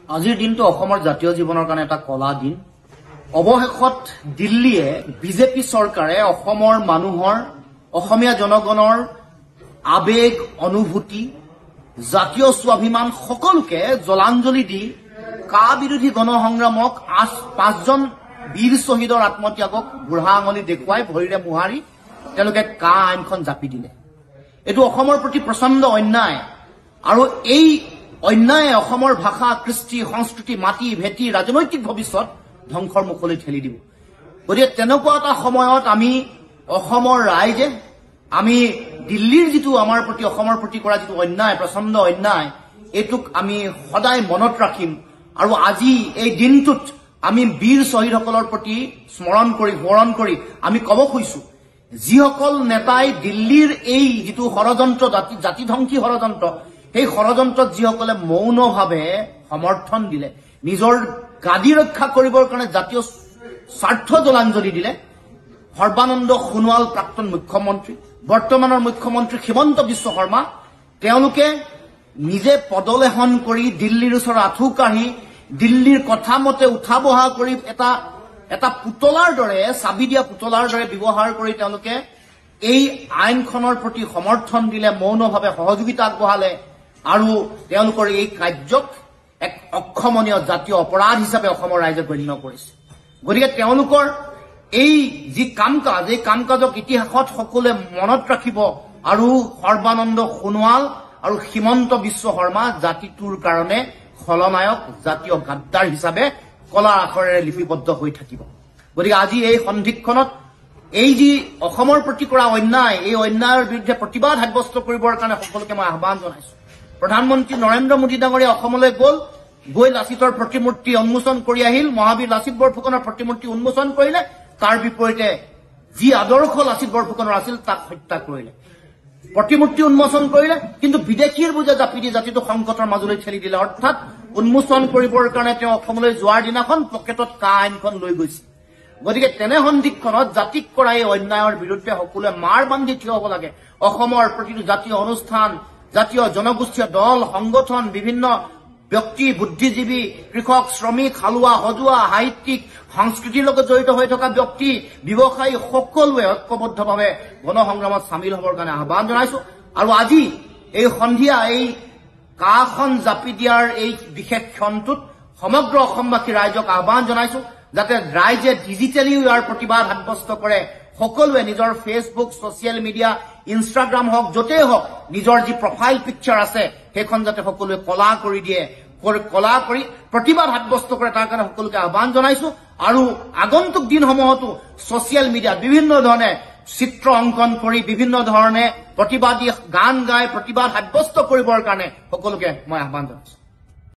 আজিৰ দিনটো অসমৰ জাতীয় জীৱনৰ কাৰণে এটা কলা দিন। অৱশেষত দিল্লীয়ে বিজেপি চৰকাৰে অসমৰ মানুহৰ অসমীয়া জনগণৰ আবেগ অনুভূতি জাতীয় স্বাভিমান সকলোকে জলাঞ্জলি দি কা বিৰোধী গণসংগ্ৰামক 5জন বীৰ শ্বহীদৰ আত্মত্যাগক বুঢ়া আঙুলি দেখুৱাই ভৰিৰে মোহাৰি তেওঁলোকে কা আইনখন জাপি দিলে। এইটো অসমৰ প্ৰতি প্ৰচণ্ড অন্যায় আৰু এই অন্যায়ে অসমৰ ভাষা কৃষ্টি সংস্কৃতি মাটি ভেটি ৰাজনৈতিক ভৱিষ্যত ধ্বংসৰ মুখলৈ ঠেলি দিব। গতিকে তেনেকুৱা এটা সময়ত আমি অসমৰ ৰাইজে আমি দিল্লীৰ যিটো আমাৰ প্ৰতি অসমৰ প্ৰতি কৰা যিটো অন্যায় প্ৰচণ্ড অন্যায় এইটোক আমি সদায় মনত ৰাখিম আৰু আজি এই দিনটোত আমি বীৰ শ্বহীদসকলৰ প্ৰতি স্মৰণ কৰি আমি ক'ব খুজিছো যিসকল নেতাই দিল্লীৰ এই যিটো ষড়যন্ত্ৰ জাতিধ্বংসী ষড়যন্ত্ৰ সেই ষড়যন্ত্ৰত যিসকলে মৌনভাৱে সমৰ্থন দিলে নিজৰ গাদী ৰক্ষা কৰিবৰ কাৰণে জাতীয় স্বাৰ্থ জলাঞ্জলি দিলে সৰ্বানন্দ সোণোৱাল প্ৰাক্তন মুখ্যমন্ত্ৰী বৰ্তমানৰ মুখ্যমন্ত্ৰী হিমন্ত বিশ্ব শৰ্মা তেওঁলোকে নিজে পদলেখন কৰি দিল্লীৰ ওচৰত আঁঠু কাঢ়ি দিল্লীৰ কথা মতে উঠা বহা কৰি এটা পুতলাৰ দৰে চাবি দিয়া পুতলাৰ দৰে ব্যৱহাৰ কৰি তেওঁলোকে এই আইনখনৰ প্ৰতি সমৰ্থন দিলে মৌনভাৱে সহযোগিতা আগবঢ়ালে আৰু তেওঁলোকৰ এই কাৰ্যক এক অক্ষমনীয় জাতীয় অপৰাধ হিচাপে অসমৰ ৰাইজে গণ্য কৰিছে। গতিকে তেওঁলোকৰ এই যি কাম-কাজ এই কাম-কাজক ইতিহাসত সকলোৱে মনত ৰাখিব আৰু সৰ্বানন্দ সোণোৱাল আৰু হিমন্ত বিশ্ব শৰ্মা জাতিটোৰ কাৰণে খলনায়ক জাতীয় গাদ্দাৰ হিচাপে কলা আখৰেৰে লিপিবদ্ধ হৈ থাকিব। গতিকে আজি এই সন্ধিক্ষণত এই যি অসমৰ প্ৰতি কৰা অন্যায় এই অন্যায়ৰ বিৰুদ্ধে প্ৰতিবাদ সাব্যস্ত কৰিবৰ কাৰণে সকলোকে মই আহ্বান জনাইছো। প্ৰধানমন্ত্ৰী নৰেন্দ্ৰ মোদী ডাঙৰীয়া অসমলৈ গৈ লাচিতৰ প্ৰতিমূৰ্তি উন্মোচন কৰি আহিল মহাবীৰ লাচিত বৰফুকনৰ প্ৰতিমূৰ্তি উন্মোচন কৰিলে তাৰ বিপৰীতে যি আদৰ্শ লাচিত বৰফুকনৰ আছিল তাক হত্যা কৰিলে প্ৰতিমূৰ্তি উন্মোচন কৰিলে কিন্তু বিদেশীৰ বুজে জাপি দি জাতিটো সংকটৰ মাজলৈ ঠেলি দিলে অৰ্থাৎ উন্মোচন কৰিবৰ কাৰণে তেওঁ অসমলৈ যোৱাৰ দিনাখন পকেটত কা আইনখন লৈ গৈছে। গতিকে তেনে সন্ধিক্ষণত জাতিক কৰা এই অন্যায়ৰ বিৰুদ্ধে সকলোৱে মাৰ বান্ধি থিয় হ'ব লাগে। অসমৰ প্ৰতিটো জাতীয় অনুষ্ঠান জাতীয় জনগোষ্ঠীয় দল সংগঠন বিভিন্ন ব্যক্তি বুদ্ধিজীৱী কৃষক শ্ৰমিক হালুৱা হজুৱা সাহিত্যিক সংস্কৃতিৰ লগত জড়িত হৈ থকা ব্যক্তি ব্যৱসায়ী সকলোৱে ঐক্যবদ্ধভাৱে গণসংগ্ৰামত চামিল হ'বৰ কাৰণে আহ্বান জনাইছো। আৰু আজি এই সন্ধিয়া এই কাখন জাপি দিয়াৰ এই বিশেষ ক্ষণটোত সমগ্ৰ অসমবাসী ৰাইজক আহ্বান জনাইছো যাতে ৰাইজে ডিজিটেলি ইয়াৰ প্ৰতিবাদ সাব্যস্ত কৰে। সকলোৱে নিজৰ ফেচবুক ছচিয়েল মিডিয়া ইনষ্টাগ্ৰাম হওক য'তেই হওক নিজৰ যি প্ৰফাইল পিকচাৰ আছে সেইখন যাতে সকলোৱে কলা কৰি দিয়ে কলা কৰি প্ৰতিবাদ সাব্যস্ত কৰে তাৰ কাৰণে সকলোকে আহ্বান জনাইছো। আৰু আগন্তুক দিনসমূহতো ছচিয়েল মিডিয়াত বিভিন্ন ধৰণে চিত্ৰ অংকন কৰি বিভিন্ন ধৰণে প্ৰতিবাদী গান গাই প্ৰতিবাদ সাব্যস্ত কৰিবৰ কাৰণে সকলোকে মই আহ্বান জনাইছো।